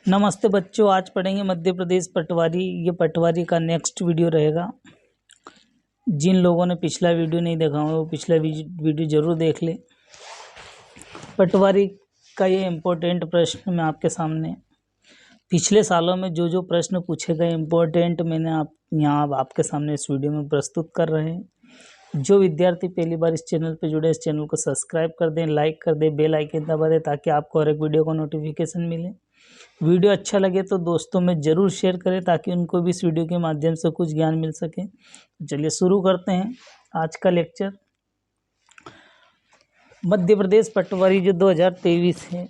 नमस्ते बच्चों, आज पढ़ेंगे मध्य प्रदेश पटवारी। ये पटवारी का नेक्स्ट वीडियो रहेगा। जिन लोगों ने पिछला वीडियो नहीं देखा हो वो पिछला वीडियो जरूर देख ले। पटवारी का ये इम्पोर्टेंट प्रश्न मैं आपके सामने पिछले सालों में जो प्रश्न पूछे गए इम्पोर्टेंट मैंने यहाँ आपके सामने इस वीडियो में प्रस्तुत कर रहे हैं। जो विद्यार्थी पहली बार इस चैनल पर जुड़े, इस चैनल को सब्सक्राइब कर दें, लाइक कर दें, बेल आइकन दबा दें ताकि आपको हर एक वीडियो का नोटिफिकेशन मिले। वीडियो अच्छा लगे तो दोस्तों में ज़रूर शेयर करें ताकि उनको भी इस वीडियो के माध्यम से कुछ ज्ञान मिल सके। चलिए शुरू करते हैं आज का लेक्चर। मध्य प्रदेश पटवारी जो 2023 है,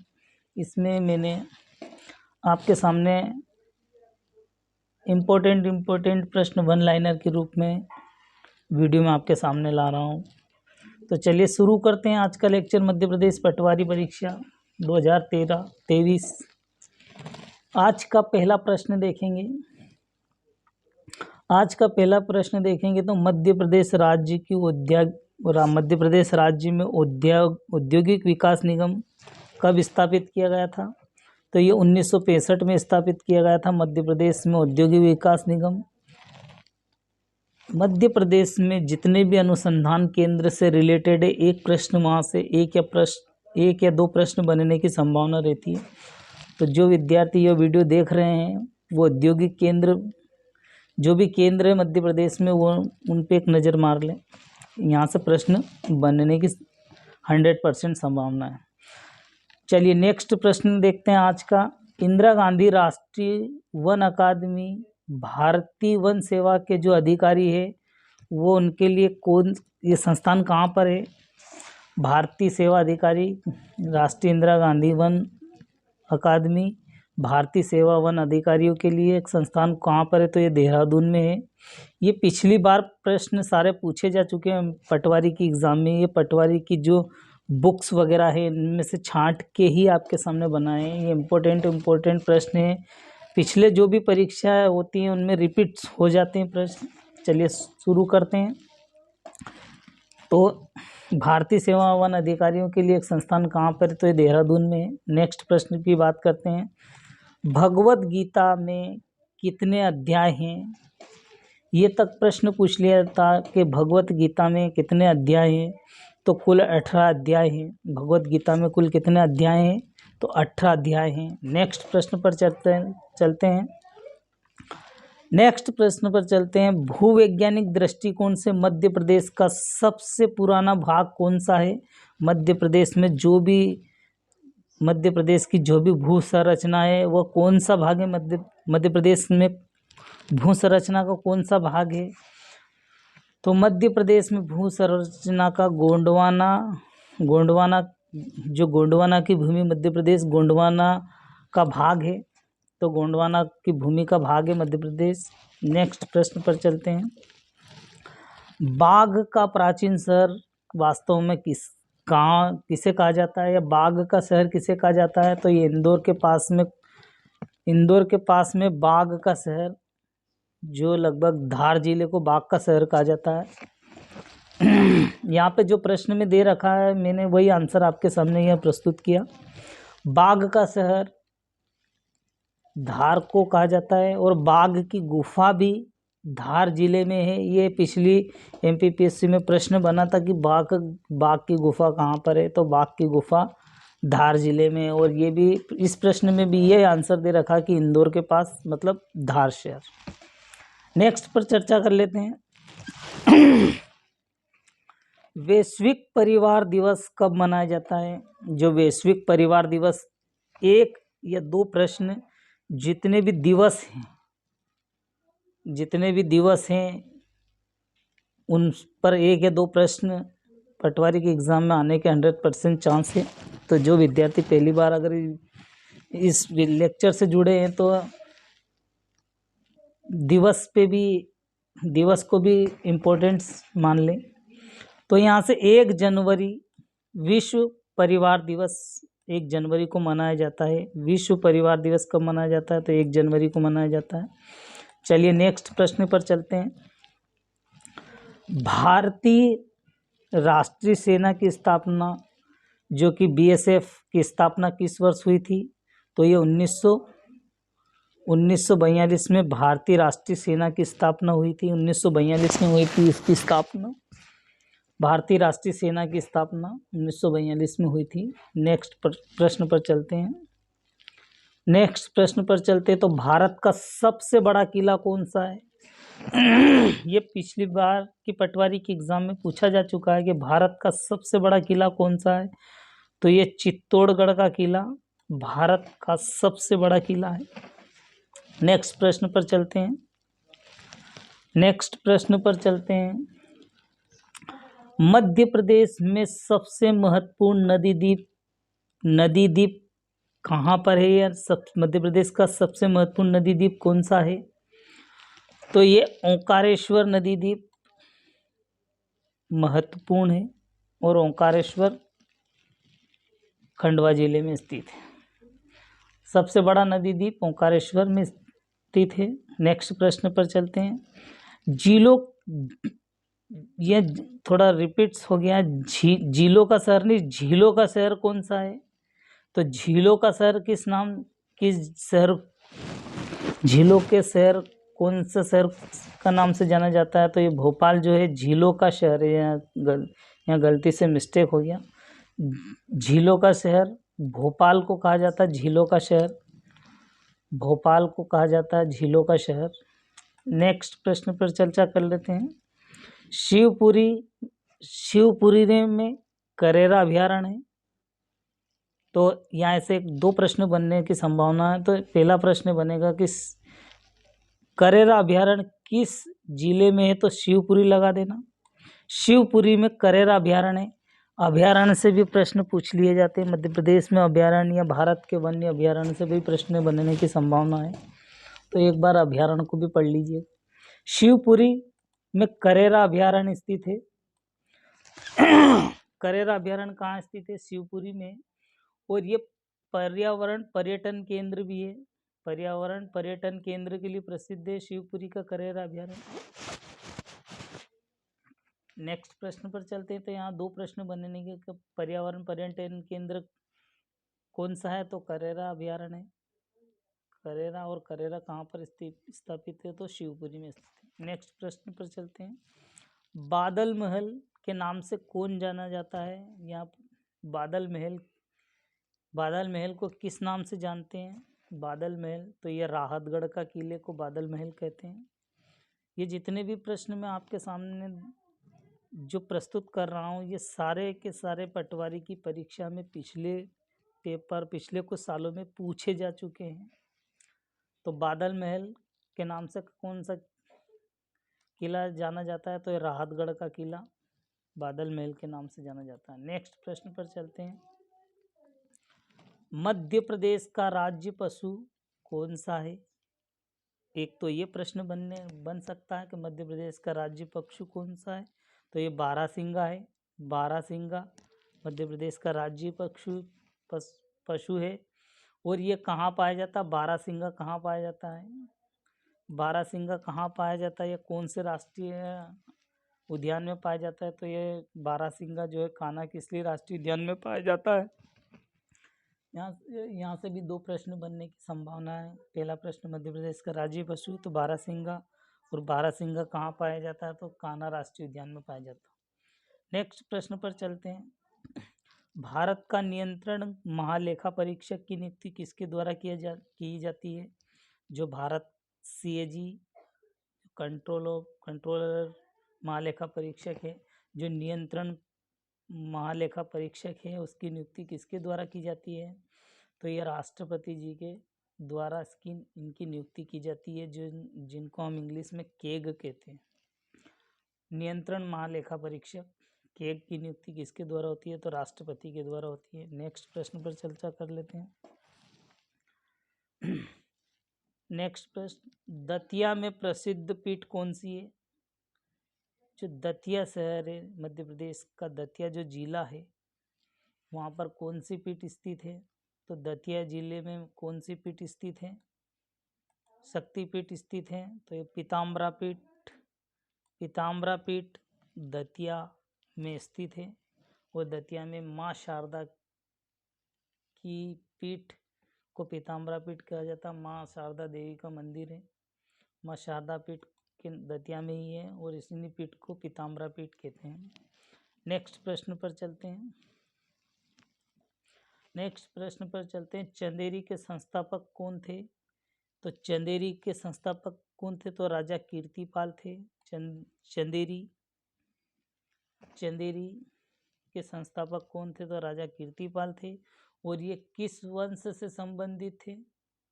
इसमें मैंने आपके सामने इम्पोर्टेंट प्रश्न वन लाइनर के रूप में वीडियो में आपके सामने ला रहा हूँ। तो चलिए शुरू करते हैं आज का लेक्चर। मध्य प्रदेश पटवारी परीक्षा 2023। आज का पहला प्रश्न देखेंगे। तो मध्य प्रदेश राज्य में औद्योगिक विकास निगम कब स्थापित किया गया था? तो ये 1965 में स्थापित किया गया था मध्य प्रदेश में औद्योगिक विकास निगम। मध्य प्रदेश में जितने भी अनुसंधान केंद्र से रिलेटेड है, एक प्रश्न वहाँ से एक या दो प्रश्न बनने की संभावना रहती है। तो जो विद्यार्थी यह वीडियो देख रहे हैं वो औद्योगिक केंद्र, जो भी केंद्र है मध्य प्रदेश में, वो उन पे एक नज़र मार लें। यहाँ से प्रश्न बनने की 100% संभावना है। चलिए नेक्स्ट प्रश्न देखते हैं आज का। इंदिरा गांधी राष्ट्रीय वन अकादमी भारतीय वन सेवा के जो अधिकारी है वो उनके लिए ये संस्थान कहाँ पर है? भारतीय सेवा अधिकारी राष्ट्रीय इंदिरा गांधी वन अकादमी भारतीय सेवा वन अधिकारियों के लिए एक संस्थान कहाँ पर है? तो ये देहरादून में है। ये पिछली बार प्रश्न सारे पूछे जा चुके हैं पटवारी की एग्ज़ाम में। ये पटवारी की जो बुक्स वगैरह है इनमें से छांट के ही आपके सामने बनाए हैं। ये इम्पोर्टेंट प्रश्न है। पिछले जो भी परीक्षा होती हैं उनमें रिपीट हो जाते हैं प्रश्न। चलिए शुरू करते हैं। तो भारतीय सेवा वन अधिकारियों के लिए एक संस्थान कहाँ पर है? तो ये देहरादून में है। नेक्स्ट प्रश्न की बात करते हैं। भगवत गीता में कितने अध्याय हैं? ये तक प्रश्न पूछ लिया था कि भगवत गीता में कितने अध्याय हैं। तो कुल 18 अध्याय हैं। भगवत गीता में कुल कितने अध्याय हैं? तो 18 अध्याय हैं। नेक्स्ट प्रश्न पर चलते हैं। भूवैज्ञानिक दृष्टिकोण से मध्य प्रदेश का सबसे पुराना भाग कौन सा है? मध्य प्रदेश की जो भी भू संरचना है वो कौन सा भाग है? मध्य प्रदेश में भू संरचना का कौन सा भाग है? तो मध्य प्रदेश में भू संरचना का गोंडवाना जो गोंडवाना की भूमि मध्य प्रदेश गोंडवाना का भाग है। तो गोंडवाना की भूमि का भाग है मध्य प्रदेश। नेक्स्ट प्रश्न पर चलते हैं। बाघ का प्राचीन शहर वास्तव में किसे कहा जाता है, या बाघ का शहर किसे कहा जाता है? तो ये इंदौर के पास में बाघ का शहर, जो लगभग धार जिले को बाघ का शहर कहा जाता है। यहाँ पे जो प्रश्न में दे रखा है मैंने वही आंसर आपके सामने यह प्रस्तुत किया। बाघ का शहर धार को कहा जाता है और बाघ की गुफा भी धार जिले में है। ये पिछली MPPSC में प्रश्न बना था कि बाघ की गुफा कहाँ पर है? तो बाघ की गुफा धार जिले में है। और ये भी इस प्रश्न में भी ये आंसर दे रखा कि इंदौर के पास, मतलब धार शहर। नेक्स्ट पर चर्चा कर लेते हैं। वैश्विक परिवार दिवस कब मनाया जाता है? जो वैश्विक परिवार दिवस, एक या दो प्रश्न, जितने भी दिवस हैं उन पर एक या दो प्रश्न पटवारी के एग्ज़ाम में आने के 100% चांस है। तो जो विद्यार्थी पहली बार अगर इस लेक्चर से जुड़े हैं तो दिवस को भी इम्पोर्टेंस मान लें। तो यहाँ से 1 जनवरी विश्व परिवार दिवस 1 जनवरी को मनाया जाता है। विश्व परिवार दिवस कब मनाया जाता है? तो 1 जनवरी को मनाया जाता है। चलिए नेक्स्ट प्रश्न पर चलते हैं। भारतीय राष्ट्रीय सेना की स्थापना, जो कि BSF की स्थापना किस वर्ष हुई थी? तो ये 1942 में भारतीय राष्ट्रीय सेना की स्थापना हुई थी। 1942 में हुई थी इसकी स्थापना। भारतीय राष्ट्रीय सेना की स्थापना 1942 में हुई थी। नेक्स्ट प्रश्न पर चलते हैं। नेक्स्ट प्रश्न पर चलते तो भारत का सबसे बड़ा किला कौन सा है? ये पिछली बार की पटवारी के एग्जाम में पूछा जा चुका है कि भारत का सबसे बड़ा किला कौन सा है। तो ये चित्तौड़गढ़ का किला भारत का सबसे बड़ा किला है। नेक्स्ट प्रश्न पर चलते हैं। नेक्स्ट प्रश्न पर चलते हैं। मध्य प्रदेश में सबसे महत्वपूर्ण नदी द्वीप कहाँ पर है यार? मध्य प्रदेश का सबसे महत्वपूर्ण नदी द्वीप कौन सा है? तो ये ओंकारेश्वर नदी द्वीप महत्वपूर्ण है और ओंकारेश्वर खंडवा जिले में स्थित है। सबसे बड़ा नदी द्वीप ओंकारेश्वर में स्थित है। नेक्स्ट प्रश्न पर चलते हैं। झीलों, ये थोड़ा रिपीट्स हो गया। झीलों का शहर नहीं, झीलों का शहर कौन सा है? तो झीलों का शहर झीलों के शहर कौन सा शहर का नाम से जाना जाता है? तो ये भोपाल जो है झीलों का शहर है। यहाँ गलती से मिस्टेक हो गया। झीलों का शहर भोपाल को कहा जाता है। झीलों का शहर भोपाल को कहा जाता है, झीलों का शहर। नेक्स्ट प्रश्न पर चर्चा कर लेते हैं। शिवपुरी में करेरा अभयारण्य है। तो यहाँ से 2 प्रश्न बनने की संभावना है। तो पहला प्रश्न बनेगा कि करेरा अभयारण्य किस जिले में है? तो शिवपुरी लगा देना। शिवपुरी में करेरा अभयारण्य। अभयारण्य से भी प्रश्न पूछ लिए जाते हैं। मध्य प्रदेश में अभयारण्य या भारत के वन्य अभयारण्य से भी प्रश्न बनने की संभावना है। तो एक बार अभयारण्य को भी पढ़ लीजिए। शिवपुरी में करेरा अभयारण्य स्थित है। करेरा अभयारण्य कहाँ स्थित है? शिवपुरी में। और ये पर्यावरण पर्यटन केंद्र भी है। पर्यावरण पर्यटन केंद्र के लिए प्रसिद्ध है शिवपुरी का करेरा अभयारण्य। नेक्स्ट प्रश्न पर चलते हैं। तो यहाँ 2 प्रश्न बनने के पर्यावरण पर्यटन केंद्र कौन सा है? तो करेरा अभयारण्य है। करेरा और करेरा कहाँ पर स्थापित है? तो शिवपुरी में स्थित है। नेक्स्ट प्रश्न पर चलते हैं। बादल महल के नाम से कौन जाना जाता है? यहाँ बादल महल को किस नाम से जानते हैं? बादल महल, तो ये राहतगढ़ का किले को बादल महल कहते हैं। ये जितने भी प्रश्न मैं आपके सामने जो प्रस्तुत कर रहा हूँ, ये सारे के सारे पटवारी की परीक्षा में पिछले कुछ सालों में पूछे जा चुके हैं। तो बादल महल के नाम से कौन सा किला जाना जाता है? तो ये राहतगढ़ का किला बादल महल के नाम से जाना जाता है। नेक्स्ट प्रश्न पर चलते हैं। मध्य प्रदेश का राज्य पशु कौन सा है? एक तो ये प्रश्न बन सकता है कि मध्य प्रदेश का राज्य पशु कौन सा है? तो ये बारहसिंगा है। बारहसिंगा मध्य प्रदेश का राज्य पशु है। और ये कहाँ पाया जाता है? बारहसिंगा कहाँ पाया जाता है? बारहसिंगा कहाँ पाया जाता है? ये कौन से राष्ट्रीय उद्यान में पाया जाता है? तो ये बारहसिंगा जो है कान्हा किसली राष्ट्रीय उद्यान में पाया जाता है। यहाँ से भी 2 प्रश्न बनने की संभावना है। पहला प्रश्न मध्य प्रदेश का राज्य पशु तो बारहसिंगा, और बारहसिंगा कहाँ पाया जाता है? तो कान्हा राष्ट्रीय उद्यान में पाया जाता है। नेक्स्ट प्रश्न पर चलते हैं। भारत का नियंत्रण महालेखा परीक्षक की नियुक्ति किसके द्वारा की जाती है? जो भारत CAG कंट्रोलर महालेखा परीक्षक है, जो नियंत्रण महालेखा परीक्षक है, उसकी नियुक्ति किसके द्वारा की जाती है? तो ये राष्ट्रपति जी के द्वारा इनकी नियुक्ति की जाती है, जिनको हम इंग्लिश में केग कहते हैं। नियंत्रण महालेखा परीक्षक केग की नियुक्ति किसके द्वारा होती है? तो राष्ट्रपति के द्वारा होती है। नेक्स्ट प्रश्न पर चर्चा कर लेते हैं। नेक्स्ट प्रश्न, दतिया में प्रसिद्ध पीठ कौन सी है? जो दतिया शहर है, मध्य प्रदेश का दतिया जो जिला है, वहाँ पर कौन सी पीठ स्थित है? तो दतिया जिले में कौन सी पीठ स्थित है? शक्तिपीठ स्थित है। तो ये पीताम्बरा पीठ दतिया में स्थित है। और दतिया में माँ शारदा की पीठ को पीताम्बरा पीठ कहा जाता है। माँ शारदा देवी का मंदिर है, माँ शारदा पीठ के दतिया में ही है और इसी पीठ को पीताम्बरा पीठ कहते हैं। नेक्स्ट प्रश्न पर चलते हैं। चंदेरी के संस्थापक कौन थे? तो चंदेरी के संस्थापक कौन थे? तो राजा कीर्तिपाल थे। चंदेरी के संस्थापक कौन थे? तो राजा कीर्तिपाल थे। और ये किस वंश से संबंधित थे?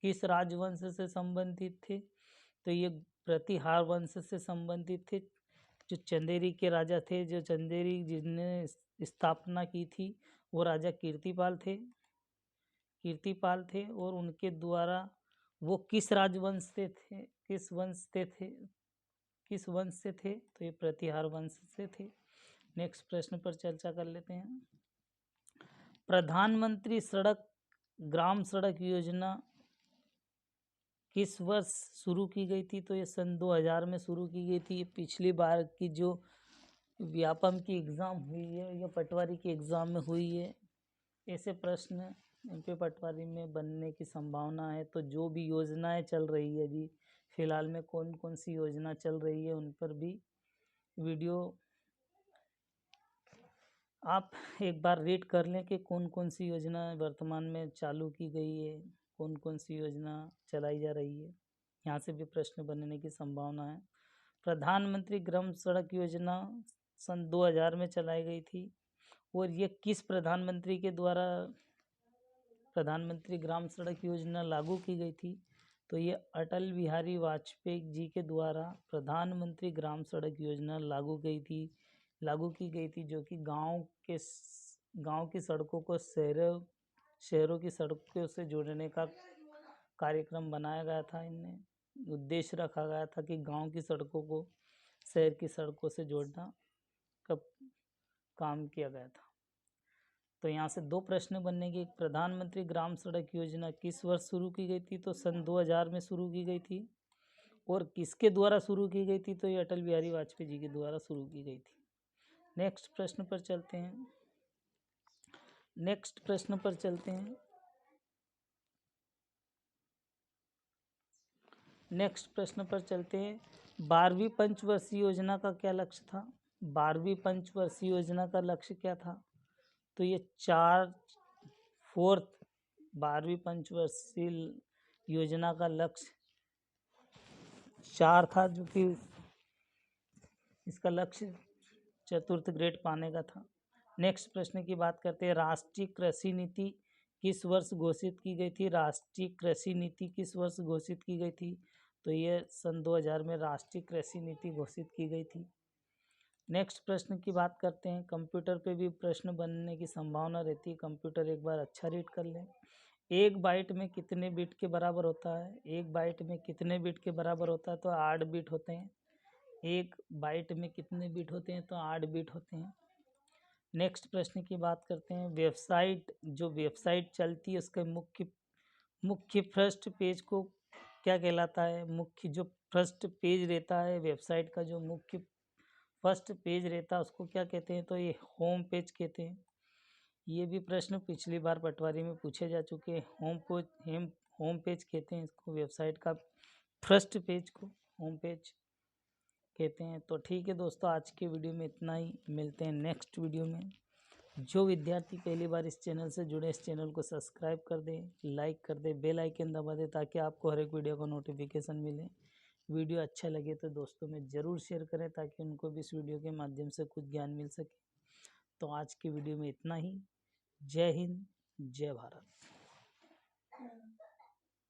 किस राजवंश से संबंधित थे? तो ये प्रतिहार वंश से संबंधित थे। जो चंदेरी के राजा थे, जो चंदेरी जिसने स्थापना की थी, वो राजा कीर्तिपाल थे। और उनके द्वारा वो किस राजवंश से थे? किस वंश से थे? तो ये प्रतिहार वंश से थे। नेक्स्ट प्रश्न पर चर्चा कर लेते हैं। प्रधानमंत्री ग्राम सड़क योजना किस वर्ष शुरू की गई थी? तो ये सन 2000 में शुरू की गई थी। पिछली बार की जो व्यापम की एग्ज़ाम हुई है या पटवारी की एग्ज़ाम में हुई है, ऐसे प्रश्न MP पटवारी में बनने की संभावना है। तो जो भी योजनाएं चल रही है अभी फ़िलहाल में, कौन कौन सी योजना चल रही है, उन पर भी वीडियो आप एक बार रीड कर लें कि कौन कौन सी योजना वर्तमान में चालू की गई है, कौन कौन सी योजना चलाई जा रही है। यहाँ से भी प्रश्न बनने की संभावना है। प्रधानमंत्री ग्राम सड़क योजना सन 2000 में चलाई गई थी। और ये किस प्रधानमंत्री के द्वारा प्रधानमंत्री ग्राम सड़क योजना लागू की गई थी? तो ये अटल बिहारी वाजपेयी जी के द्वारा प्रधानमंत्री ग्राम सड़क योजना लागू की गई थी, जो कि गांव की सड़कों को शहरों की सड़कों से जोड़ने का कार्यक्रम बनाया गया था। इनने उद्देश्य रखा गया था कि गांव की सड़कों को शहर की सड़कों से जोड़ना का काम किया गया था। तो यहाँ से दो प्रश्न बनने की। प्रधानमंत्री ग्राम सड़क योजना किस वर्ष शुरू की गई थी? तो सन 2000 में शुरू की गई थी। और किसके द्वारा शुरू की गई थी? तो ये अटल बिहारी वाजपेयी जी के द्वारा शुरू की गई थी। नेक्स्ट प्रश्न पर चलते हैं। 12वीं पंचवर्षीय योजना का क्या लक्ष्य था? 12वीं पंचवर्षीय योजना का लक्ष्य क्या था? तो ये 12वीं पंचवर्षीय योजना का लक्ष्य 4 था, जो कि इसका लक्ष्य चतुर्थ ग्रेड पाने का था। नेक्स्ट प्रश्न की बात करते हैं। राष्ट्रीय कृषि नीति किस वर्ष घोषित की गई थी? राष्ट्रीय कृषि नीति किस वर्ष घोषित की गई थी? तो ये सन 2000 में राष्ट्रीय कृषि नीति घोषित की गई थी। नेक्स्ट प्रश्न की बात करते हैं। कंप्यूटर पे भी प्रश्न बनने की संभावना रहती है। कंप्यूटर एक बार अच्छा रीड कर लें। 1 बाइट में कितने बिट के बराबर होता है? 1 बाइट में कितने बिट के बराबर होता है? तो 8 बिट होते हैं। 1 बाइट में कितने बिट होते हैं? तो 8 बिट होते हैं। नेक्स्ट प्रश्न की बात करते हैं। वेबसाइट चलती है, उसके मुख्य फर्स्ट पेज को क्या कहलाता है? मुख्य जो फर्स्ट पेज रहता है वेबसाइट का, जो मुख्य फर्स्ट पेज रहता है, उसको क्या कहते हैं? तो ये होम पेज कहते हैं। ये भी प्रश्न पिछली बार पटवारी में पूछे जा चुके हैं। होम पेज कहते हैं इसको, वेबसाइट का फर्स्ट पेज को होम पेज कहते हैं। तो ठीक है दोस्तों, आज के वीडियो में इतना ही। मिलते हैं नेक्स्ट वीडियो में। जो विद्यार्थी पहली बार इस चैनल से जुड़े, इस चैनल को सब्सक्राइब कर दें, लाइक कर दें, बेल आइकन दबा दें, ताकि आपको हर एक वीडियो का नोटिफिकेशन मिले। वीडियो अच्छा लगे तो दोस्तों में ज़रूर शेयर करें, ताकि उनको भी इस वीडियो के माध्यम से कुछ ज्ञान मिल सके। तो आज की वीडियो में इतना ही। जय हिंद, जय भारत।